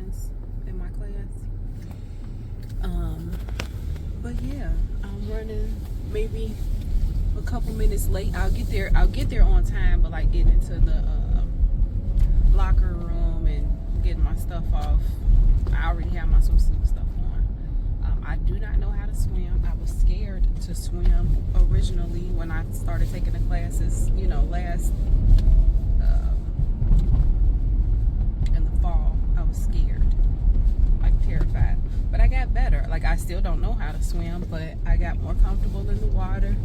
students in my class. But yeah, I'm running maybe a couple minutes late. I'll get there on time, but like getting into the locker room and getting my stuff off, I already have my swimsuit stuff on. I do not know how to swim. I was scared to swim originally when I started taking the classes, you know, last in the fall. I was scared, like terrified, but I got better. Like, I still don't know how to swim, but I got more comfortable in the water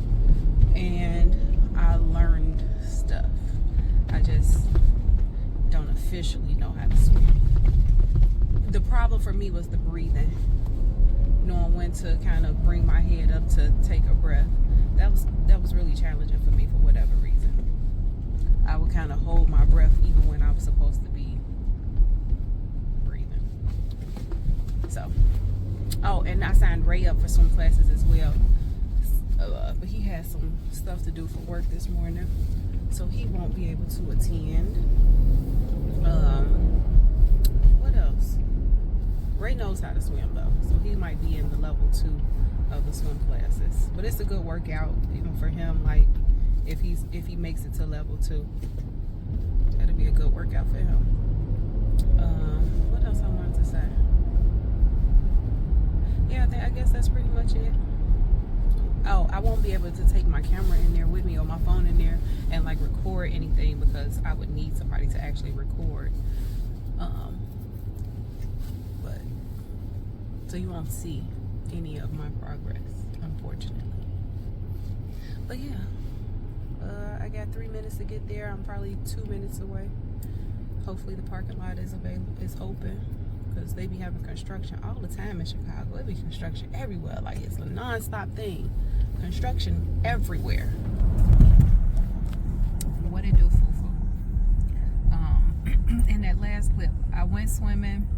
and I learned stuff. I just don't officially know how to swim. The problem for me was the breathing, knowing when to kind of bring my head up to take a breath. That was really challenging for me for whatever reason. I would kind of hold my breath even when I was supposed to be breathing. So, oh, and I signed Ray up for swim classes as well. But he has some stuff to do for work this morning, so he won't be able to attend. What else? Ray knows how to swim though, so he might be in the level 2 of the swim classes. But it's a good workout, even for him. Like, if he makes it to level 2, that'll be a good workout for him. What else I wanted to say? Yeah, I guess that's pretty much it. Oh, I won't be able to take my camera in there with me or my phone in there and like record anything because I would need somebody to actually record. But so you won't see any of my progress, unfortunately. But yeah, I got 3 minutes to get there. I'm probably 2 minutes away. Hopefully the parking lot is open, because they be having construction all the time in Chicago. It be construction everywhere. Like, it's a non-stop thing. Construction everywhere. What it do, foo-foo? In that last clip, I went swimming.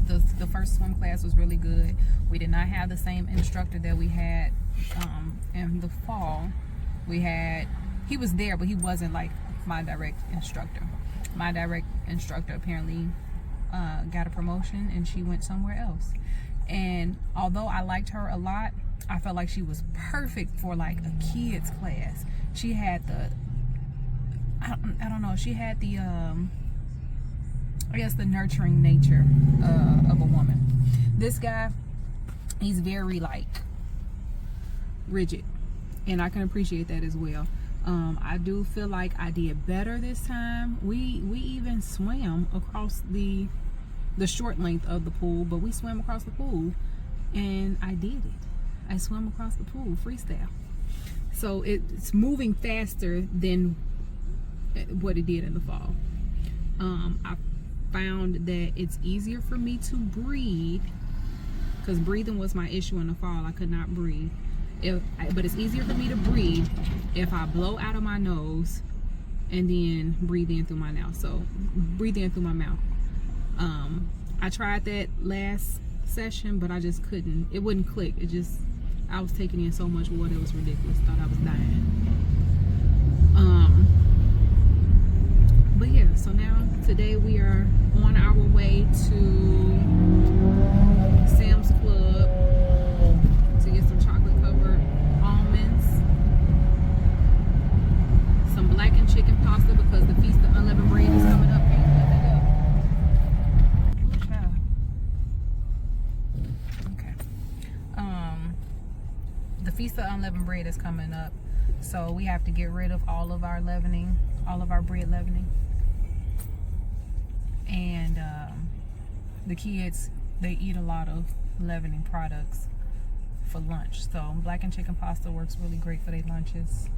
The first swim class was really good. We did not have the same instructor that we had in the fall. He was there, but he wasn't like my direct instructor. My direct instructor apparently got a promotion and she went somewhere else. And although I liked her a lot, I felt like she was perfect for like a kids class. She had I don't know, she had the I guess the nurturing nature of a woman. This guy, he's very like rigid, and I can appreciate that as well. I do feel like I did better this time. We even swam across the short length of the pool, but we swam across the pool, and I did it. I swam across the pool freestyle. So it's moving faster than what it did in the fall. I found that it's easier for me to breathe, because breathing was my issue in the fall. I could not breathe. But it's easier for me to breathe if I blow out of my nose and then breathe in through my mouth. So breathe in through my mouth. I tried that last session, but I just couldn't. It wouldn't click. I was taking in so much water, it was ridiculous. Thought I was dying. But yeah, so now today we are on our way to Sam's Club to get some chocolate covered almonds, some blackened chicken pasta, because the Feast of Unleavened Bread is coming up. Can't let that go. Ooh, child. Okay. The Feast of Unleavened Bread is coming up, so we have to get rid of all of our leavening, all of our bread leavening. And the kids, they eat a lot of leavening products for lunch. So blackened chicken pasta works really great for their lunches.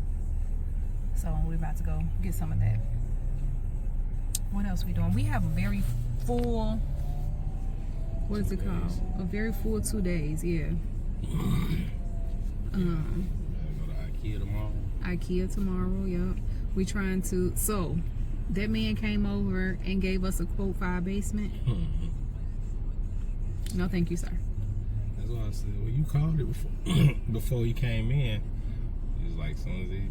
So we're about to go get some of that. What else we doing? We have a very full, what is it called? A very full 2 days, yeah. Go to Ikea tomorrow. Ikea tomorrow, yep. We trying to, so that man came over and gave us a quote for our basement. No, thank you, sir. That's what I said. Well, you called it before you came in. It was like, as soon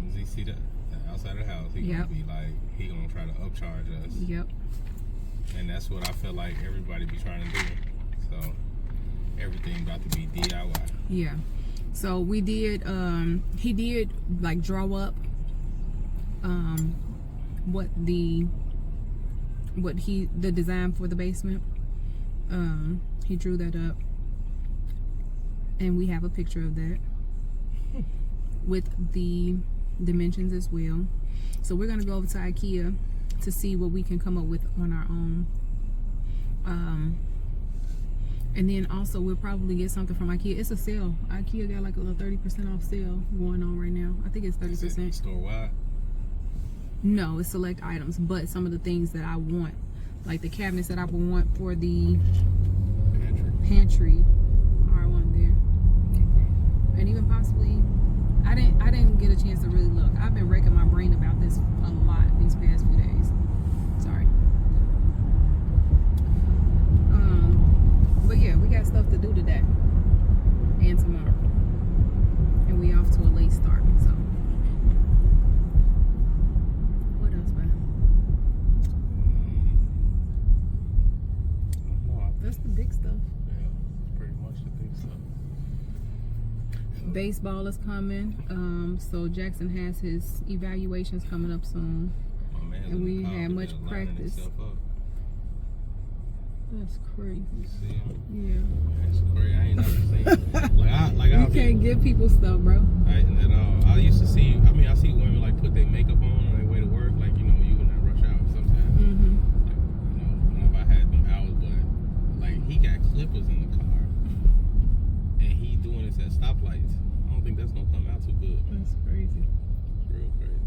as he see the outside of the house, he gonna be like, he gonna try to upcharge us. Yep. And that's what I feel like everybody be trying to do. So everything about to be DIY. Yeah. So we did. He did like draw up the design for the basement. He drew that up, and we have a picture of that with the dimensions as well. So we're gonna go over to Ikea to see what we can come up with on our own. And then also we'll probably get something from Ikea. It's a sale. Ikea got like a little 30% off sale going on right now. I think it's 30%. Store wide? No, it's select items, but some of the things that I want, like the cabinets that I would want for the pantry are on there. And even possibly, I didn't get a chance to really look. I've been racking my brain about this a lot these past few days. Sorry. But yeah, we got stuff to do today and tomorrow, and we off to a late start. So what else, man? That's the big stuff. Yeah, pretty much the big stuff. Baseball is coming. So Jackson has his evaluations coming up soon, and we had much practice. That's crazy. You see him? Yeah. That's crazy. I ain't never seen You can't give people stuff, bro. At all. I used to see. I mean, I see women like put their makeup on their way to work. Like, you know, you in that rush hour sometimes. Mm-hmm. Like, you know, whenever I had them hours, but like he got clippers in the car, and he doing this at stoplights. I don't think that's gonna come out too good, man. That's crazy. Real crazy.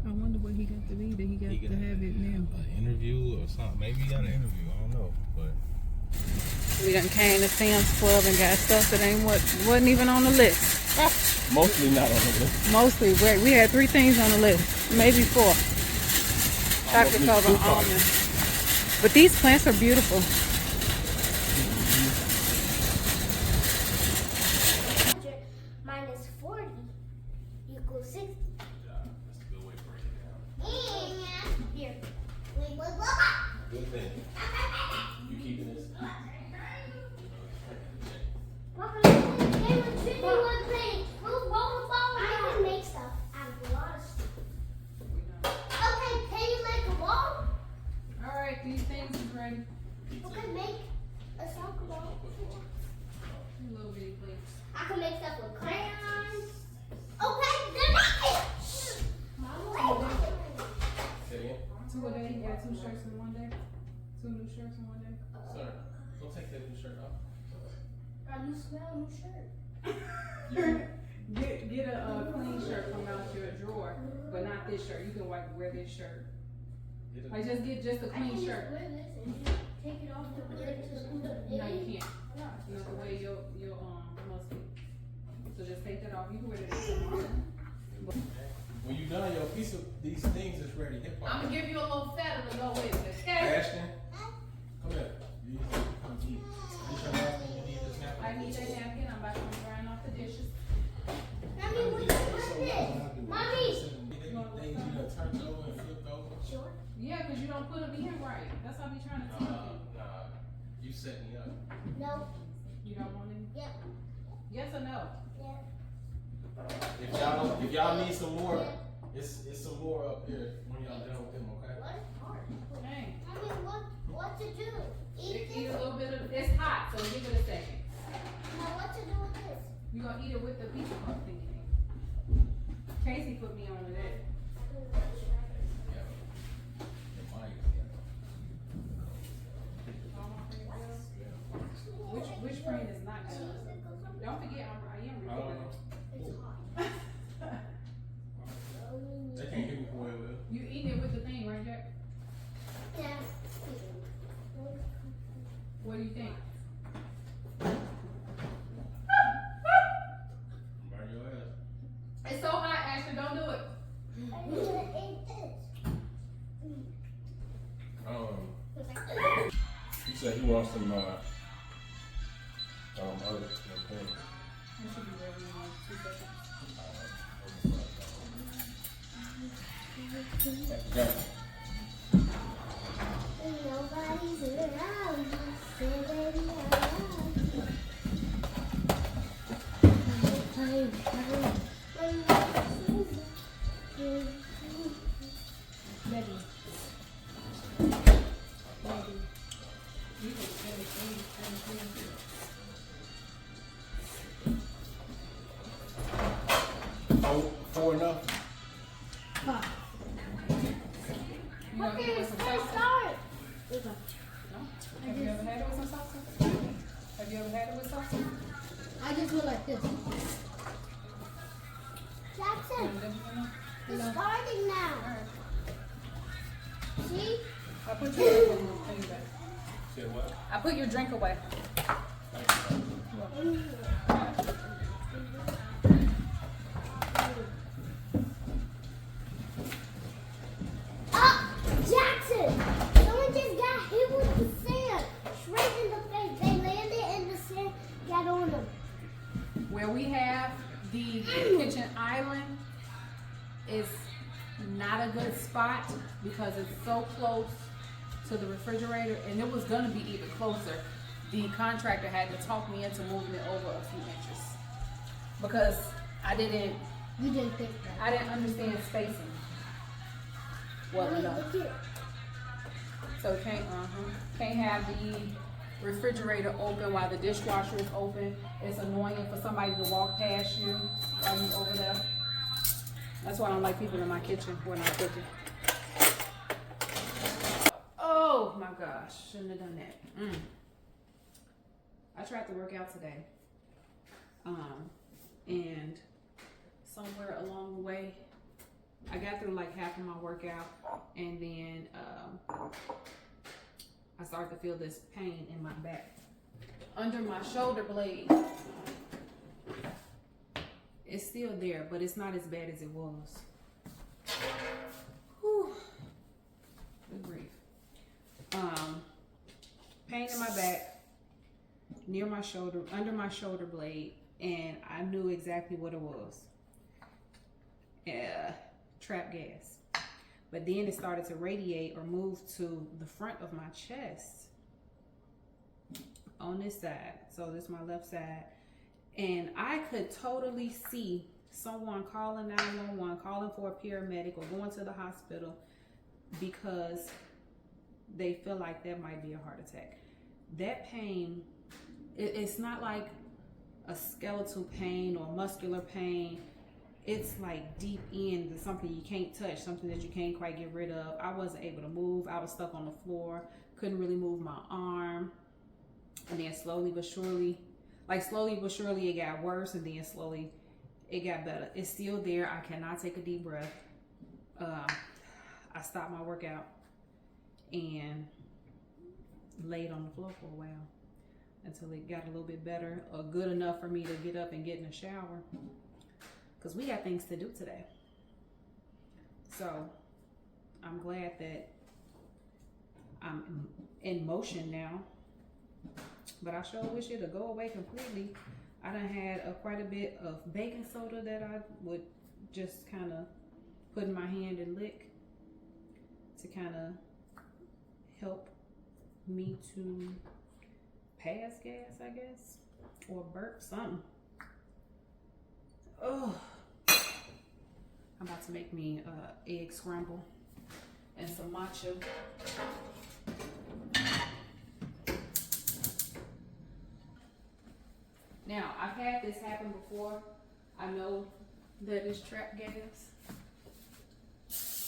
I wonder what he got to be that he got to have it now. An interview or something. Maybe he got an interview. I don't know, but. We done came to Sam's Club and got stuff that wasn't even on the list. Mostly not on the list. Mostly, we had 3 things on the list, maybe 4. Chocolate covered almonds. But these plants are beautiful. Minus 40 equals 60. That's a good way to break it down. Here. Good thing. You keeping this? Papa, they were treating one thing. Move roll the ball. I can make stuff out of a lot of stuff. Okay, can you make a ball? Alright, these things is ready. Okay, make a soccer ball. A little bitty plates. I can make stuff with crayons. Okay, then make it. Mama, Say it again. 2 a day, you got 2 shirts in one day? 2 new shirts in one day? Sir, don't take that new shirt off. a new smell, new shirt. Get a clean shirt from out your drawer, but not this shirt. You can wear this shirt. Like just get just a I can clean just shirt. wear this and take it off to wear it to school. No, you can't. Not the way your must be. So just take that off. You can wear it tomorrow. When you done, your piece of these things is ready. Hip hop. I'm gonna give you a little feather to go with it. Okay? Ashton, come here. You need to come eat. This your napkin. You need this napkin. I need that napkin. I'm about to drying off the dishes. Mommy, what's this? Mommy! Things you done turned over and flipped over. Sure. Yeah, because you don't put them in right. That's how I be trying to tell you. Nah. You set me up. No. You don't want any? Yep. Yes or no? Yeah. If y'all need some more, it's some more up here when y'all done with them, okay? What is hard? Dang. Mommy, what to do? Eat Eat this? a little bit of, it's hot, so give it a second. Now what to do with this? You're gonna eat it with the pizza crust thing. Casey put me on to that. Which friend is not good? Don't forget, I am recording. It's hot. They can't hear me for well. You eating it with the thing, right, Jack? Yeah. What do you think? Burn your ass. It's so hot, Ashton, don't do it. I'm gonna eat this. He said he wants some other It should be ready in like 2 seconds. Yeah. Nobody's around. Say, baby, I love you. Maybe. Four enough? You want to eat with some salsa? Okay. No? Have you ever had it with some salsa? Have you ever had it with salsa? I just go like this. Jackson, it's starting now. See? I put your drink away. Say what? I put your drink away. Ah, Jackson! Someone just got hit with the sand. Straight in the face. They landed and the sand got on them. Where we have the kitchen island is not a good spot because it's so close to the refrigerator, and it was gonna be even closer. The contractor had to talk me into moving it over a few inches because You didn't think that. I didn't understand spacing well enough. Look at it. So can't have the refrigerator open while the dishwasher is open. It's annoying for somebody to walk past you while you're over there. That's why I don't like people in my kitchen when I'm cooking. Oh my gosh, shouldn't have done that. I tried to work out today. And somewhere along the way, I got through like half of my workout, and then I started to feel this pain in my back. Under my shoulder blade. It's still there, but it's not as bad as it was. Whew. Good grief. Pain in my back, near my shoulder, under my shoulder blade, and I knew exactly what it was. Trap gas. But then it started to radiate or move to the front of my chest on this side. So this is my left side. And I could totally see someone calling 911, calling for a paramedic or going to the hospital because they feel like that might be a heart attack. That pain, it's not like a skeletal pain or muscular pain. It's like deep in something you can't touch, something that you can't quite get rid of. I wasn't able to move. I was stuck on the floor. Couldn't really move my arm. And then slowly but surely it got worse, and then slowly it got better. It's still there. I cannot take a deep breath. I stopped my workout and laid on the floor for a while until it got a little bit better or good enough for me to get up and get in the shower. Because we got things to do today. So I'm glad that I'm in motion now. But I sure wish it would go away completely. I done had quite a bit of baking soda that I would just kind of put in my hand and lick to kind of help me to pass gas, I guess, or burp, something. Oh, I'm about to make me egg scramble and some matcha. Now, I've had this happen before. I know that it's trap gas,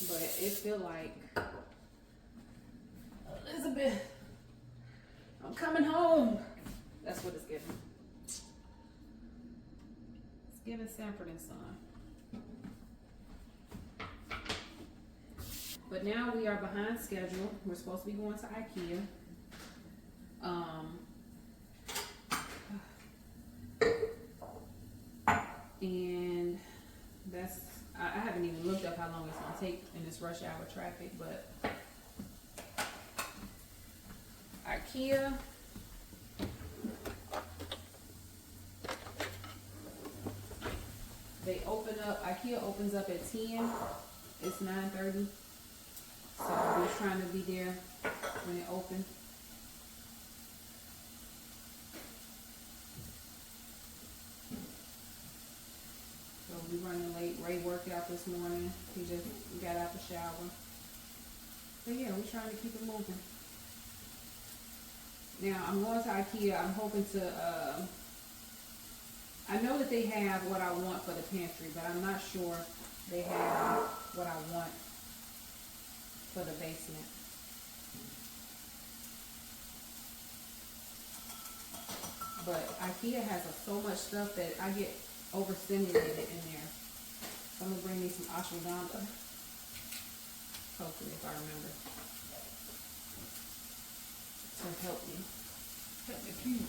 but it feel like, Elizabeth, I'm coming home. That's what it's giving. It's giving Sanford and Son. But now we are behind schedule. We're supposed to be going to Ikea. And that's, I haven't even looked up how long it's gonna take in this rush hour traffic, but Ikea, they open up, Ikea opens up at 10, it's 9:30, so we're trying to be there when it opened. So we running late. Ray worked out this morning. He just got out the shower. But yeah, we're trying to keep it moving. Now I'm going to Ikea. I'm hoping to. I know that they have what I want for the pantry, but I'm not sure they have what I want for the basement. But Ikea has so much stuff that I get overstimulated in there. So I'm gonna bring me some ashwagandha. Hopefully, if I remember, to help me keep.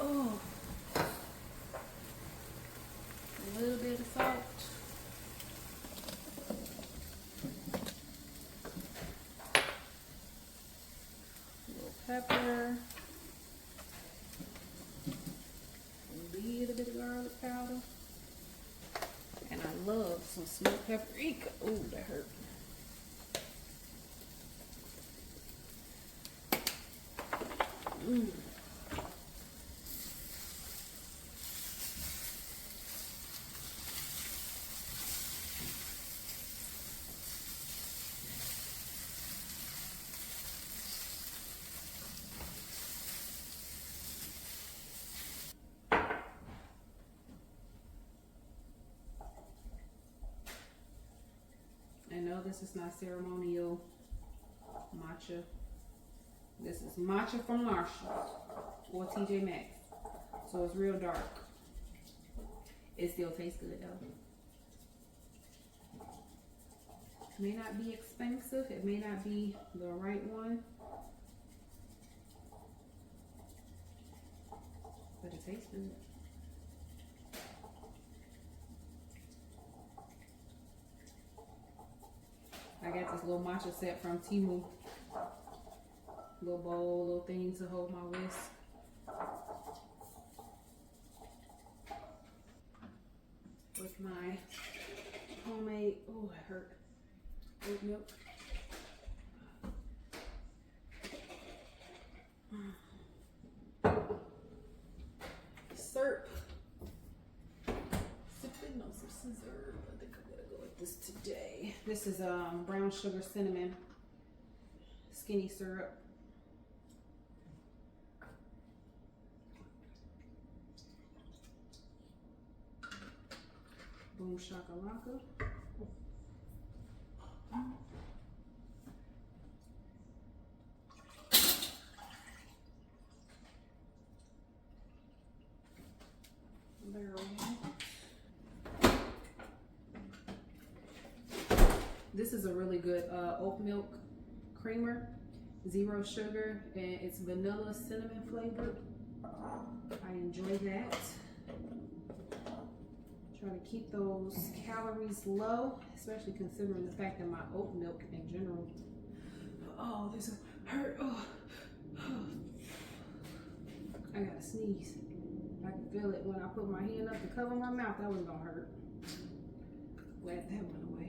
Oh, a little bit of salt. A little pepper. A little bit of garlic powder. And I love some smoked paprika. Ooh, that hurt. No, this is not ceremonial matcha. This is matcha from Marshall or TJ Maxx. So it's real dark. It still tastes good though. It may not be expensive. It may not be the right one. But it tastes good. I got this little matcha set from Temu. Little bowl, little thing to hold my whisk. With my homemade, oh it hurt, oat milk. Syrup. Sipping on some scissors. I think I'm gonna go with this today. This is brown sugar cinnamon skinny syrup. Boom shakalaka. This is a really good oat milk creamer, 0 sugar, and it's vanilla cinnamon flavored. I enjoy that. Try to keep those calories low, especially considering the fact that my oat milk in general. Oh, there's a hurt. Oh. I gotta sneeze. I can feel it when I put my hand up to cover my mouth. That was gonna hurt. Glad that went away.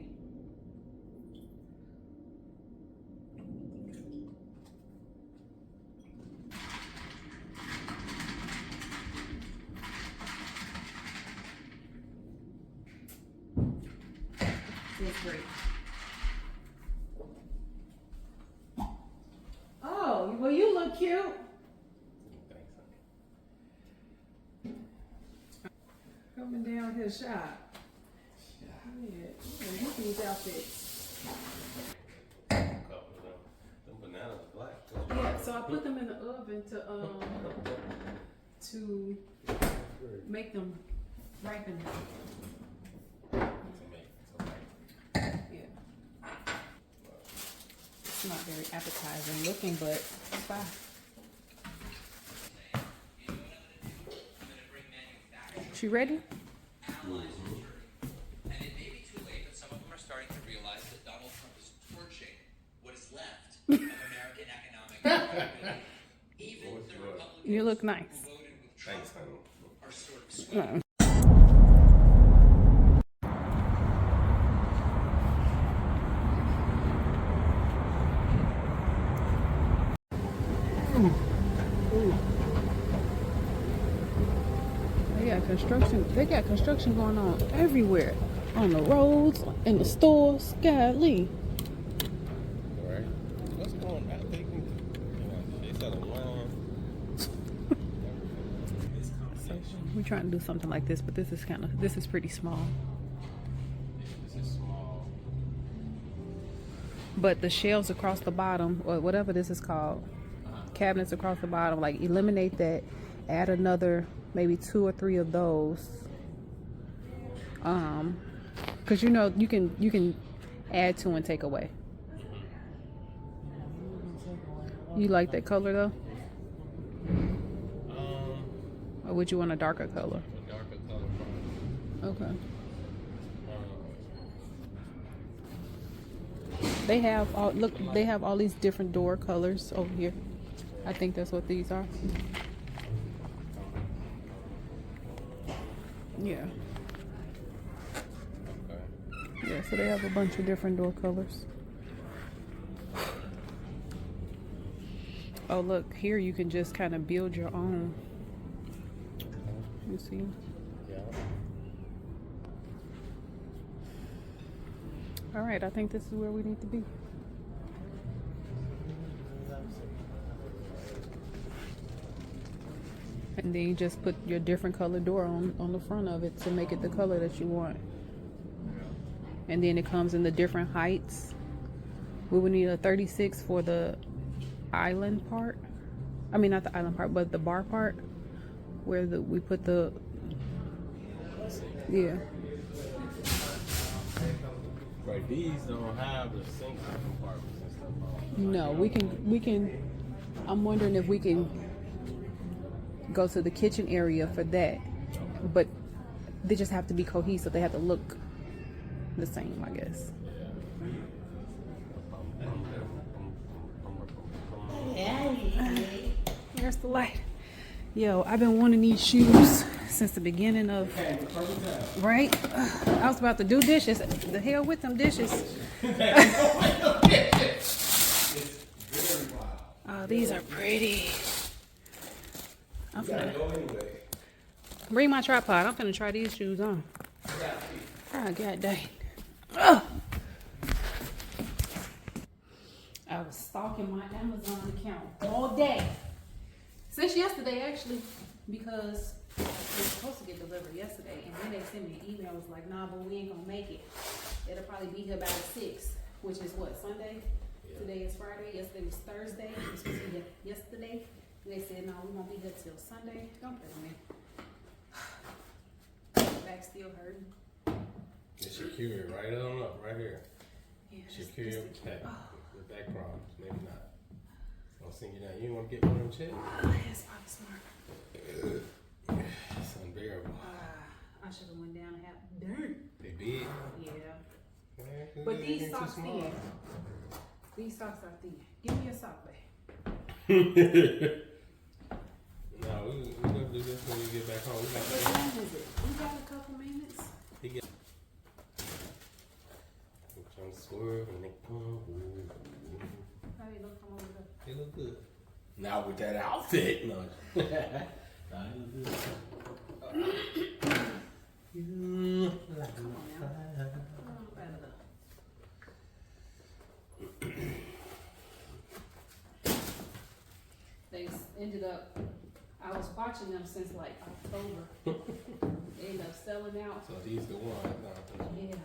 It's great. Oh, well, you look cute. Coming down his shop. Yeah, look at these outfits. Them bananas are black. Yeah, so I put them in the oven to make them ripen. Yeah. It's not very appetizing looking, but it's fine. She ready? Yeah. And it may be too late, but some of them are starting to realize that Donald Trump is torching what is left of American economic activity. Even the Republicans You look nice. who voted with Trump Thanks, honey. are sort of sweet. They got construction going on everywhere. On the roads, in the stores, golly. Right? What's going on? They selling wine. We're trying to do something like this, but this is pretty small. This is small. But the shelves across the bottom, or whatever this is called, cabinets across the bottom, like eliminate that, add another maybe 2 or 3 of those. Because you know you can add to and take away. You like that color though? Or would you want a darker color? A darker color probably. Okay. They have all these different door colors over here. I think that's what these are. Yeah. Okay. Yeah, so they have a bunch of different door colors. Oh, look, here you can just kind of build your own. You see? Yeah. All right, I think this is where we need to be. And then you just put your different color door on the front of it to make it the color that you want. And then it comes in the different heights. We would need a 36 for the island part. I mean, not the island part, but the bar part. Where we put the... Yeah. Right, these don't have the sink compartments and stuff on. No, we can, I'm wondering if we can go to the kitchen area for that. But they just have to be cohesive. They have to look the same, I guess. Here's the light. Yo, I've been wanting these shoes since the beginning of... Right? I was about to do dishes. The hell with them dishes. Oh, these are pretty. I'm finna bring my tripod. I'm finna try these shoes on. Oh, god dang. Ugh. I was stalking my Amazon account all day. Since yesterday, actually, because it was supposed to get delivered yesterday, and then they sent me an email. It was like, nah, but we ain't gonna make it. It'll probably be here by the 6th, which is what, Sunday? Yeah. Today is Friday. Yesterday was Thursday. It was supposed to be yesterday. And they said, no, we won't be here till Sunday. Don't play with me. My back still hurting. It's secure right on up, right here. Yeah, Secure your back. Oh. Your back problems, maybe not. I'll send you down. You want to get one of them checks? Oh, that's probably smart. It's unbearable. I should have went down and had dirt. They big. Yeah. Man, But they these ain't too socks small. thin. These socks are thin. Give me a sock, babe. No, we're gonna do this when we get back home. What time is it? We got a couple minutes. He get. I'm trying to swerve and they come. How do you look from over there? They look good. Now with that outfit, no. Nah, they look good. You like Come on now. Come on, better look. They ended up, I was watching them since like October. They ended up selling out. So these the ones. Yeah.